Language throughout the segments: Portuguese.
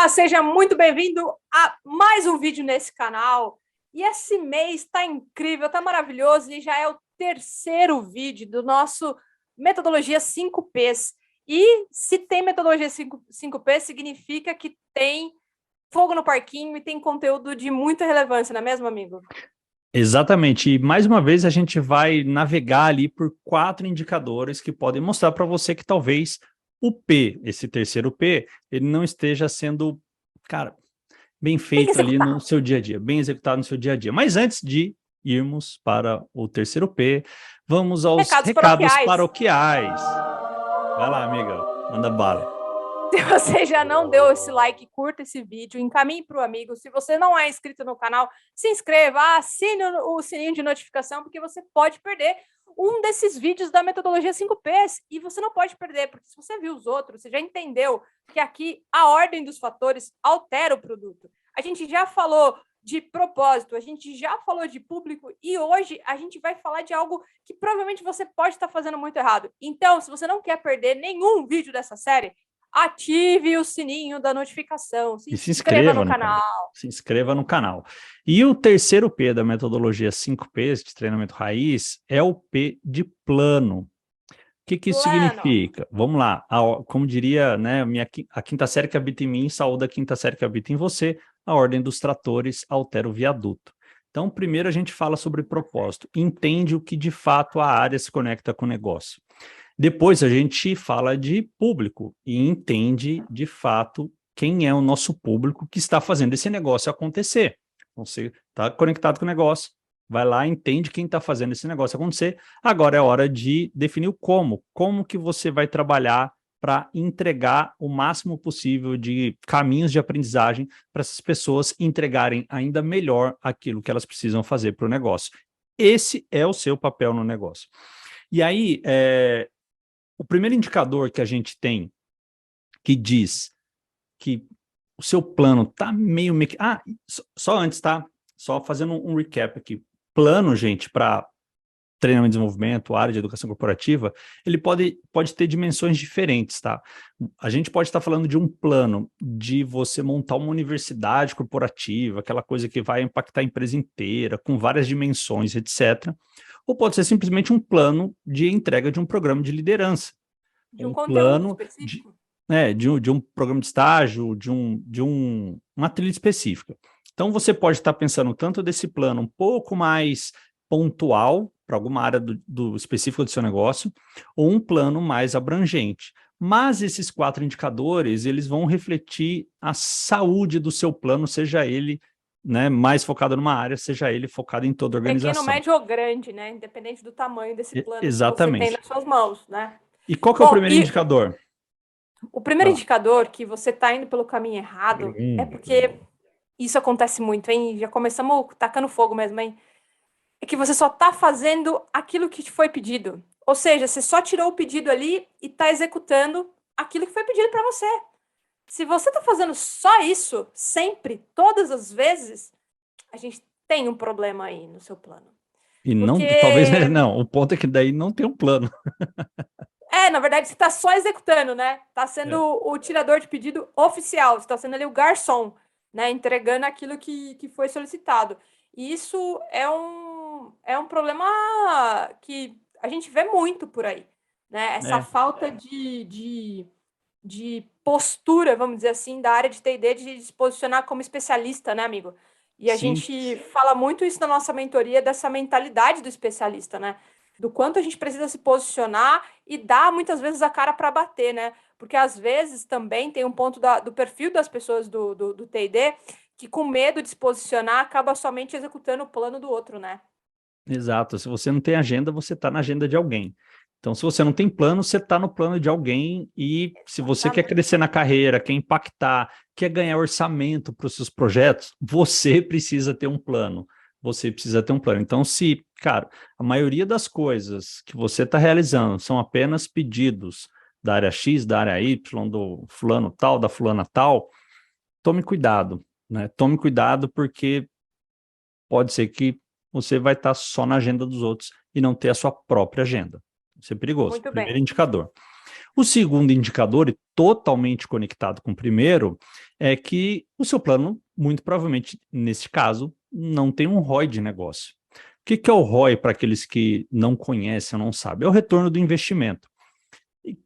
Olá, seja muito bem-vindo a mais um vídeo nesse canal. E esse mês está incrível, está maravilhoso e já é o terceiro vídeo do nosso Metodologia 5Ps. E se tem Metodologia 5Ps, significa que tem fogo no parquinho e tem conteúdo de muita relevância, não é mesmo, amigo? Exatamente, e mais uma vez a gente vai navegar ali por 4 indicadores que podem mostrar para você que talvez o P, esse terceiro P, ele não esteja sendo, cara, bem Tem que feito ali no executar. seu dia a dia, bem executado no seu dia a dia. Mas antes de irmos para o terceiro P, vamos aos Recados recados paroquiais. paroquiais. Vai lá, amiga, manda bala. Se você já não deu esse like, curta esse vídeo, encaminhe para o amigo. Se você não é inscrito no canal, se inscreva, assine o sininho de notificação, porque você pode perder um desses vídeos da metodologia 5Ps. E você não pode perder, porque se você viu os outros, você já entendeu que aqui a ordem dos fatores altera o produto. A gente já falou de propósito, a gente já falou de público e hoje a gente vai falar de algo que provavelmente você pode estar fazendo muito errado. Então, se você não quer perder nenhum vídeo dessa série, ative o sininho da notificação, se E se inscreva no inscreva no canal. canal. Se inscreva no canal. E o terceiro P da metodologia 5Ps de treinamento raiz é o P de plano. O que isso Plano. significa? Vamos lá, como diria, né, a quinta série que habita em mim, saúde a quinta série que habita em você, a ordem dos tratores altera o viaduto. Então, primeiro a gente fala sobre propósito, entende o que de fato a área se conecta com o negócio. Depois a gente fala de público e entende de fato quem é o nosso público que está fazendo esse negócio acontecer. Então, você está conectado com o negócio, vai lá, entende quem está fazendo esse negócio acontecer. Agora é hora de definir o como que você vai trabalhar para entregar o máximo possível de caminhos de aprendizagem para essas pessoas entregarem ainda melhor aquilo que elas precisam fazer para o negócio. Esse é o seu papel no negócio. E aí, o primeiro indicador que a gente tem que diz que o seu plano está meio... só antes, tá? Só fazendo um recap aqui. Plano, gente, para treinamento de desenvolvimento, área de educação corporativa, ele pode ter dimensões diferentes, tá? A gente pode estar falando de um plano de você montar uma universidade corporativa, aquela coisa que vai impactar a empresa inteira, com várias dimensões, etc. Ou pode ser simplesmente um plano de entrega de um programa de liderança, De um um conteúdo plano de, específico? de um programa de estágio, uma trilha específica. Então, você pode estar pensando tanto desse plano um pouco mais pontual, para alguma área do específico do seu negócio, ou um plano mais abrangente. Mas esses 4 indicadores, eles vão refletir a saúde do seu plano, seja ele, né, mais focado numa área, seja ele focado em toda a Pequeno, organização. médio ou grande, né? Independente do tamanho desse plano que você tem Exatamente. nas suas mãos, né? E qual que é o Bom, primeiro e indicador? o primeiro Vai lá. indicador que você está indo pelo caminho errado é porque isso acontece muito, hein? Já começamos tacando fogo mesmo, hein? É que você só está fazendo aquilo que te foi pedido. Ou seja, você só tirou o pedido ali e está executando aquilo que foi pedido para você. Se você está fazendo só isso, sempre, todas as vezes, a gente tem um problema aí no seu plano. E não, Porque, talvez, né, não, o ponto é que daí não tem um plano. na verdade, você está só executando, né? Está sendo É. o tirador de pedido oficial, você está sendo ali o garçom, né? Entregando aquilo que foi solicitado. E isso é um problema que a gente vê muito por aí, né? Essa É, falta de postura, vamos dizer assim, da área de T&D de se posicionar como especialista, né, amigo? E a sim, gente fala muito isso na nossa mentoria, dessa mentalidade do especialista, né? Do quanto a gente precisa se posicionar e dar muitas vezes a cara para bater, né? Porque às vezes também tem um ponto do perfil das pessoas do T&D que com medo de se posicionar acaba somente executando o plano do outro, né? exato. Se você não tem agenda, você está na agenda de alguém. Então, se você não tem plano, você está no plano de alguém. E se você quer Exatamente. crescer na carreira, quer impactar, quer ganhar orçamento para os seus projetos, você precisa ter um plano. Você precisa ter um plano. Então, se, cara, a maioria das coisas que você está realizando são apenas pedidos da área X, da área Y, do fulano tal, da fulana tal, tome cuidado, né? Tome cuidado porque pode ser que você vai estar só na agenda dos outros e não ter a sua própria agenda. Isso é perigoso. Muito Primeiro bem. indicador. O segundo indicador, e totalmente conectado com o primeiro, é que o seu plano, muito provavelmente, nesse caso, não tem um ROI de negócio. O que é o ROI para aqueles que não conhecem ou não sabem? É o retorno do investimento. E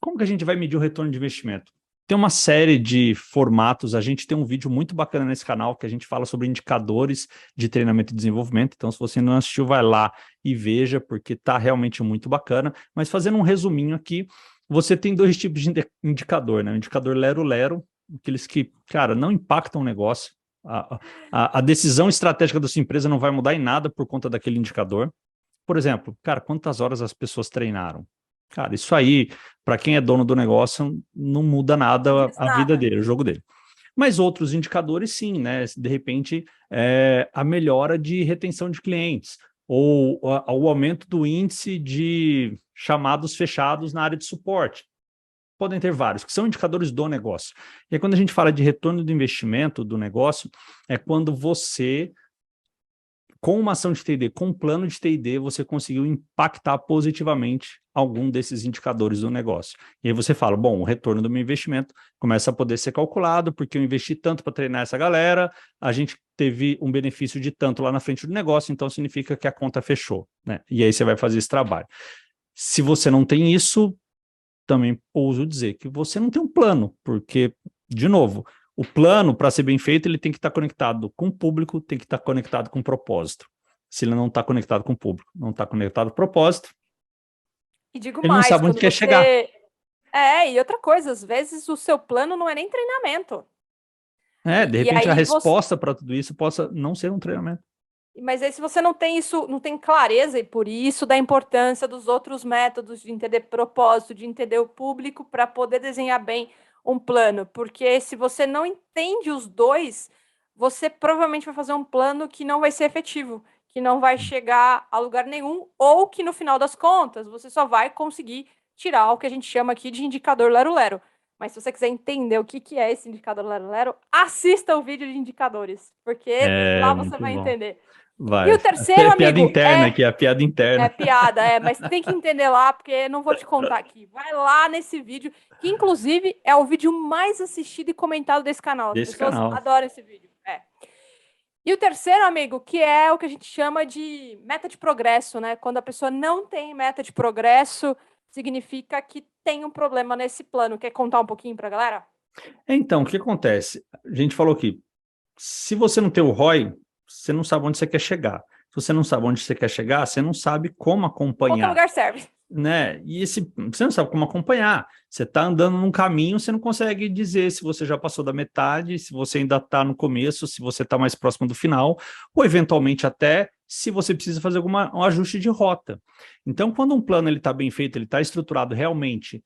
como que a gente vai medir o retorno de investimento? Tem uma série de formatos, a gente tem um vídeo muito bacana nesse canal que a gente fala sobre indicadores de treinamento e desenvolvimento, então se você não assistiu, vai lá e veja, porque está realmente muito bacana, mas fazendo um resuminho aqui, você tem dois tipos de indicador, né? O indicador lero-lero, aqueles que, cara, não impactam o negócio, a decisão estratégica da sua empresa não vai mudar em nada por conta daquele indicador. Por exemplo, cara, quantas horas as pessoas treinaram? Cara, isso aí, para quem é dono do negócio, não muda nada Diz a vida nada. dele, o jogo dele. Mas outros indicadores, sim, né? De repente, a melhora de retenção de clientes, ou o aumento do índice de chamados fechados na área de suporte. Podem ter vários, que são indicadores do negócio. E aí, quando a gente fala de retorno do investimento do negócio, é quando você, com uma ação de T&D, com um plano de T&D, você conseguiu impactar positivamente algum desses indicadores do negócio. E aí você fala, bom, o retorno do meu investimento começa a poder ser calculado, porque eu investi tanto para treinar essa galera, a gente teve um benefício de tanto lá na frente do negócio, então significa que a conta fechou, né? E aí você vai fazer esse trabalho. Se você não tem isso, também ouso dizer que você não tem um plano, porque, de novo, o plano, para ser bem feito, ele tem que estar conectado com o público, tem que estar conectado com o propósito. Se ele não está conectado com o público, não está conectado com o propósito, E digo ele não mais, sabe onde quando quer chegar. você. E outra coisa, às vezes o seu plano não é nem treinamento. De E repente a aí você. resposta para tudo isso possa não ser um treinamento. Mas aí, se você não tem isso, não tem clareza, e por isso da importância dos outros métodos de entender propósito, de entender o público, para poder desenhar bem um plano. Porque se você não entende os dois, você provavelmente vai fazer um plano que não vai ser efetivo, que não vai chegar a lugar nenhum, ou que no final das contas você só vai conseguir tirar o que a gente chama aqui de indicador lero-lero. Mas se você quiser entender o que é esse indicador lero-lero, assista o vídeo de indicadores, porque É lá você muito vai bom. entender. E Vai. o terceiro, Piada amigo, interna aqui, a piada é interna piada, mas tem que entender lá, porque eu não vou te contar aqui. Vai lá nesse vídeo, que inclusive é o vídeo mais assistido e comentado desse canal. As desse pessoas canal. adoram esse vídeo. E o terceiro, amigo, que é o que a gente chama de meta de progresso, né? Quando a pessoa não tem meta de progresso, significa que tem um problema nesse plano. Quer contar um pouquinho para a galera? Então, o que acontece? A gente falou aqui, se você não tem o ROI, você não sabe onde você quer chegar. Se você não sabe onde você quer chegar, você não sabe como Qualquer acompanhar, lugar serve. né? Você não sabe como acompanhar. Você está andando num caminho, você não consegue dizer se você já passou da metade, se você ainda está no começo, se você está mais próximo do final, ou eventualmente até se você precisa fazer um ajuste de rota. Então, quando um plano ele está bem feito, ele está estruturado realmente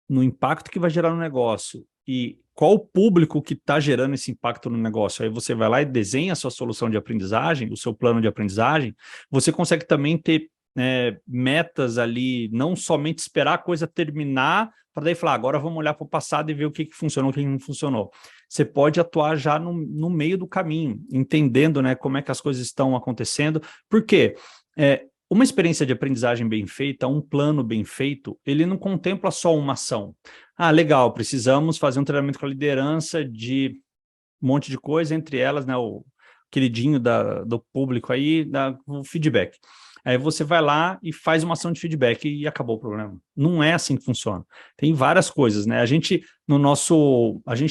no impacto que vai gerar no negócio e qual o público que está gerando esse impacto no negócio. Aí você vai lá e desenha a sua solução de aprendizagem, o seu plano de aprendizagem, você consegue também ter metas ali, não somente esperar a coisa terminar para daí falar, agora vamos olhar para o passado e ver o que funcionou, o que não funcionou. Você pode atuar já no meio do caminho, entendendo, né, como é que as coisas estão acontecendo. Por quê? Uma experiência de aprendizagem bem feita, um plano bem feito, ele não contempla só uma ação. Ah, legal, precisamos fazer um treinamento com a liderança de um monte de coisa, entre elas, né, o queridinho do público aí, o feedback. Aí você vai lá e faz uma ação de feedback e acabou o problema. Não é assim que funciona. Tem várias coisas, né? A gente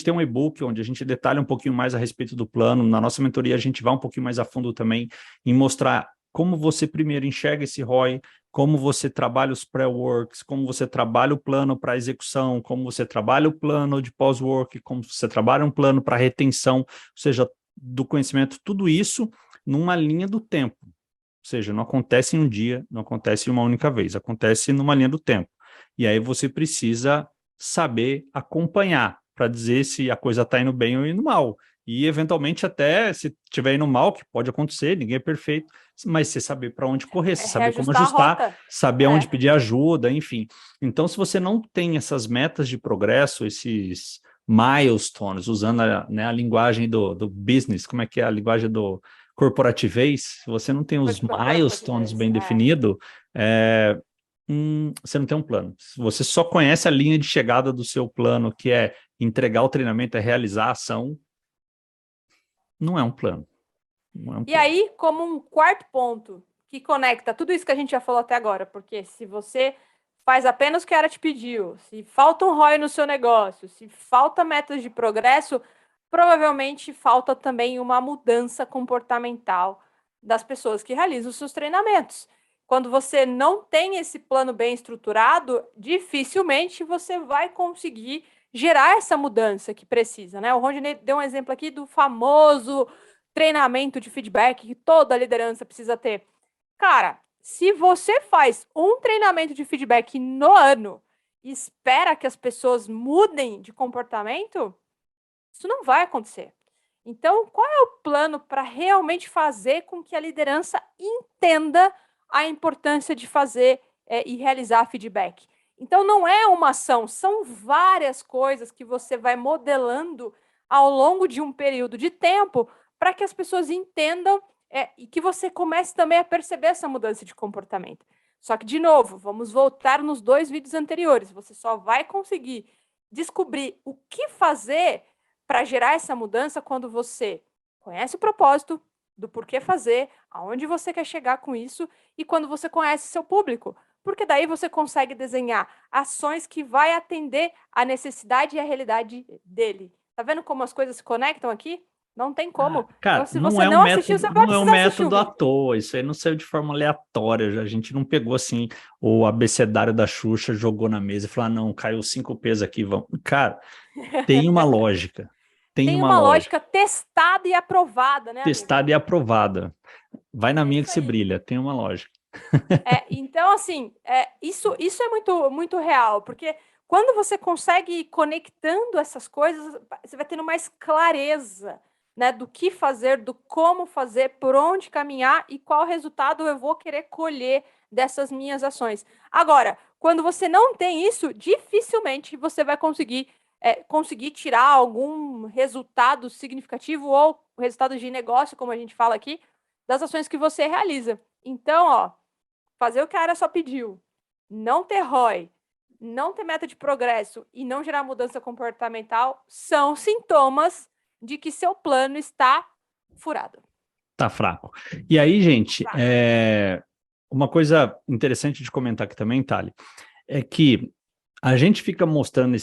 tem um e-book onde a gente detalha um pouquinho mais a respeito do plano. Na nossa mentoria, a gente vai um pouquinho mais a fundo também em mostrar como você primeiro enxerga esse ROI, como você trabalha os pré-works, como você trabalha o plano para execução, como você trabalha o plano de pós-work, como você trabalha um plano para retenção, ou seja, do conhecimento, tudo isso numa linha do tempo. Ou seja, não acontece em um dia, não acontece em uma única vez, acontece numa linha do tempo. E aí você precisa saber acompanhar para dizer se a coisa está indo bem ou indo mal. E, eventualmente, até se estiver indo mal, que pode acontecer, ninguém é perfeito, mas você saber para onde correr, você saber como Reajustar a ajustar, rota. saber onde pedir ajuda, enfim. Então, se você não tem essas metas de progresso, esses milestones, usando a linguagem do business, como é que é a linguagem do corporativez, se você não tem os milestones Corporativez. bem definidos, você não tem um plano. Se você só conhece a linha de chegada do seu plano, que é entregar o treinamento, é realizar a ação, não é um plano. Não é um E plano. aí, como um quarto ponto que conecta tudo isso que a gente já falou até agora, porque se você faz apenas o que a área te pediu, se falta um ROI no seu negócio, se falta metas de progresso, provavelmente falta também uma mudança comportamental das pessoas que realizam os seus treinamentos. Quando você não tem esse plano bem estruturado, dificilmente você vai conseguir gerar essa mudança que precisa, né? O Rondinei deu um exemplo aqui do famoso treinamento de feedback que toda liderança precisa ter. Cara, se você faz um treinamento de feedback no ano e espera que as pessoas mudem de comportamento, isso não vai acontecer. Então, qual é o plano para realmente fazer com que a liderança entenda a importância de fazer e realizar feedback? Então, não é uma ação, são várias coisas que você vai modelando ao longo de um período de tempo para que as pessoas entendam e que você comece também a perceber essa mudança de comportamento. Só que, de novo, vamos voltar nos 2 vídeos anteriores. Você só vai conseguir descobrir o que fazer para gerar essa mudança quando você conhece o propósito, do porquê fazer, aonde você quer chegar com isso e quando você conhece seu público. Porque daí você consegue desenhar ações que vai atender a necessidade e a realidade dele. Tá vendo como as coisas se conectam aqui? Não tem como. Então, Cara, se não você é um não assistiu, método, você vai não é um precisar assistir o método à vídeo. toa, isso aí não saiu de forma aleatória, a gente não pegou assim o abecedário da Xuxa, jogou na mesa e falou, ah, não, caiu 5 P's aqui, vamos. Cara, tem uma lógica, tem Tem uma uma lógica, lógica testada e aprovada, né, amigo? testada e aprovada. Vai na É minha que isso você aí. brilha, tem uma lógica. Então, assim, isso é muito, muito real, porque quando você consegue ir conectando essas coisas, você vai tendo mais clareza, né, do que fazer, do como fazer, por onde caminhar e qual resultado eu vou querer colher dessas minhas ações. Agora, quando você não tem isso, dificilmente você vai conseguir tirar algum resultado significativo ou resultado de negócio, como a gente fala aqui, das ações que você realiza. Então, ó, fazer o que a área só pediu, não ter ROI, não ter meta de progresso e não gerar mudança comportamental são sintomas de que seu plano está furado. Tá fraco. E aí, gente, Fraco. uma coisa interessante de comentar aqui também, Thali, é que a gente fica mostrando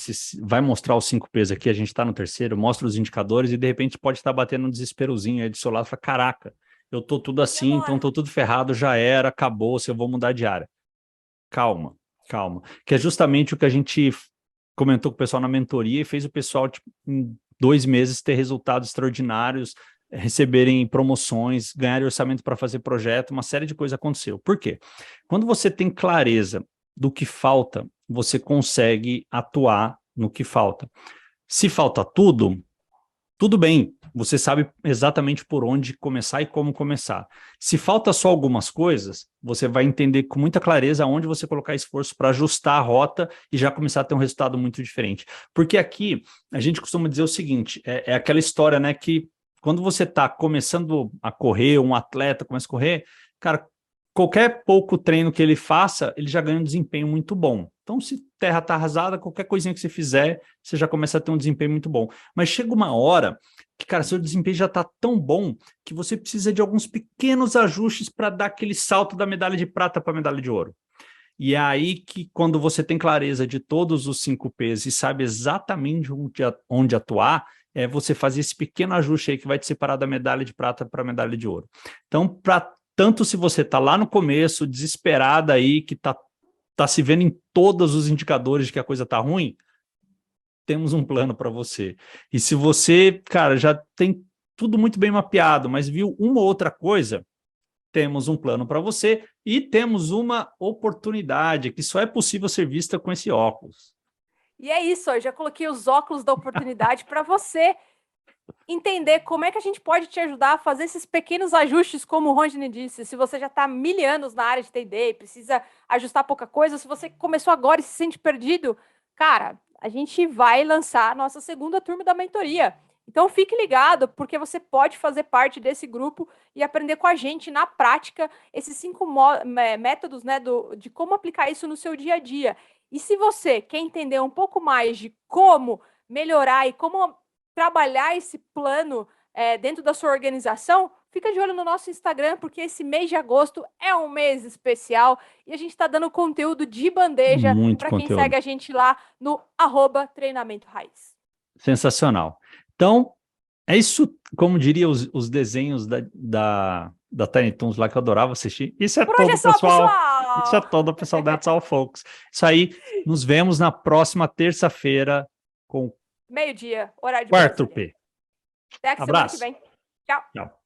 vai mostrar os 5 P's aqui, a gente está no terceiro, mostra os indicadores e de repente pode estar batendo um desesperozinho aí do seu lado e fala, caraca, eu tô tudo E assim, então agora? tô tudo ferrado, já era, acabou, se eu vou mudar de área. Calma, calma. Que é justamente o que a gente comentou com o pessoal na mentoria e fez o pessoal, tipo, em 2 meses, ter resultados extraordinários, receberem promoções, ganharem orçamento para fazer projeto, uma série de coisas aconteceu. Por quê? Quando você tem clareza do que falta, você consegue atuar no que falta. Se falta tudo, tudo bem, você sabe exatamente por onde começar e como começar. Se falta só algumas coisas, você vai entender com muita clareza onde você colocar esforço para ajustar a rota e já começar a ter um resultado muito diferente. Porque aqui a gente costuma dizer o seguinte: é aquela história, né, que quando você está começando a correr, um atleta começa a correr, cara, qualquer pouco treino que ele faça, ele já ganha um desempenho muito bom. Então, se terra está arrasada, qualquer coisinha que você fizer, você já começa a ter um desempenho muito bom. Mas chega uma hora que, cara, seu desempenho já está tão bom que você precisa de alguns pequenos ajustes para dar aquele salto da medalha de prata para a medalha de ouro. E é aí que, quando você tem clareza de todos os 5 P's e sabe exatamente onde atuar, você fazer esse pequeno ajuste aí que vai te separar da medalha de prata para a medalha de ouro. Então, tanto se você está lá no começo, desesperada aí, que tá se vendo em todos os indicadores de que a coisa está ruim, temos um plano para você. E se você, cara, já tem tudo muito bem mapeado, mas viu uma ou outra coisa, temos um plano para você e temos uma oportunidade que só é possível ser vista com esse óculos. E é isso, eu já coloquei os óculos da oportunidade para você entender como é que a gente pode te ajudar a fazer esses pequenos ajustes, como o Rondine disse. Se você já está há 1.000 anos na área de T&D e precisa ajustar pouca coisa, se você começou agora e se sente perdido, cara, a gente vai lançar a nossa segunda turma da mentoria. Então, fique ligado, porque você pode fazer parte desse grupo e aprender com a gente, na prática, esses 5 métodos, né, de como aplicar isso no seu dia a dia. E se você quer entender um pouco mais de como melhorar e como trabalhar esse plano dentro da sua organização, fica de olho no nosso Instagram, porque esse mês de agosto é um mês especial e a gente está dando conteúdo de bandeja para quem segue a gente lá no @treinamento-raiz. Sensacional. Então, é isso, como diria os desenhos da Tiny Toons lá que eu adorava assistir. Isso é Por hoje todo, é só, pessoal. Isso é pessoal! todo, pessoal da That's All, folks. Isso aí, nos vemos na próxima terça-feira com Meio-dia, horário de quarto Brasília. P. Até a semana que Abraço. vem. Tchau. Tchau.